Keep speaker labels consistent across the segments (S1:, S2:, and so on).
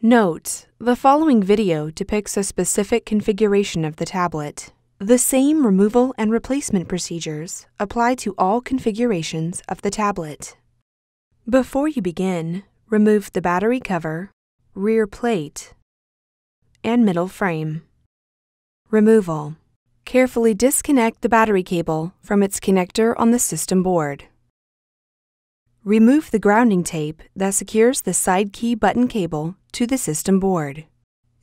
S1: Note: the following video depicts a specific configuration of the tablet. The same removal and replacement procedures apply to all configurations of the tablet. Before you begin, remove the battery cover, rear plate, and middle frame. Removal: carefully disconnect the battery cable from its connector on the system board. Remove the grounding tape that secures the side key button cable to the system board.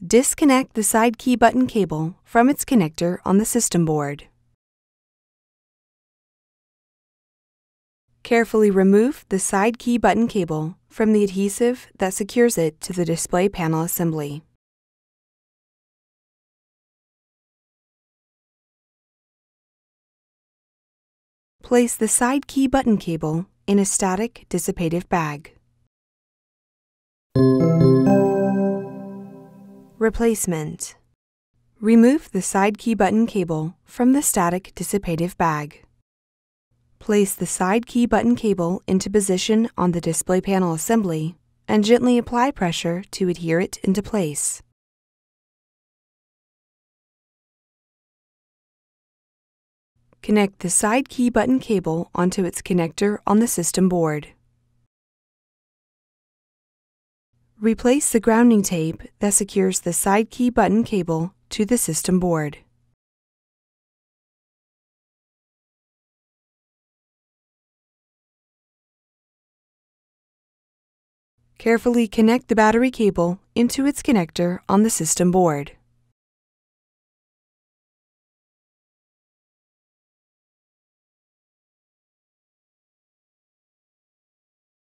S1: Disconnect the side key button cable from its connector on the system board. Carefully remove the side key button cable from the adhesive that secures it to the display panel assembly. Place the side key button cable in a static dissipative bag. Replacement: remove the side key button cable from the static dissipative bag. Place the side key button cable into position on the display panel assembly and gently apply pressure to adhere it into place. Connect the side key button cable onto its connector on the system board. Replace the grounding tape that secures the side key button cable to the system board. Carefully connect the battery cable into its connector on the system board.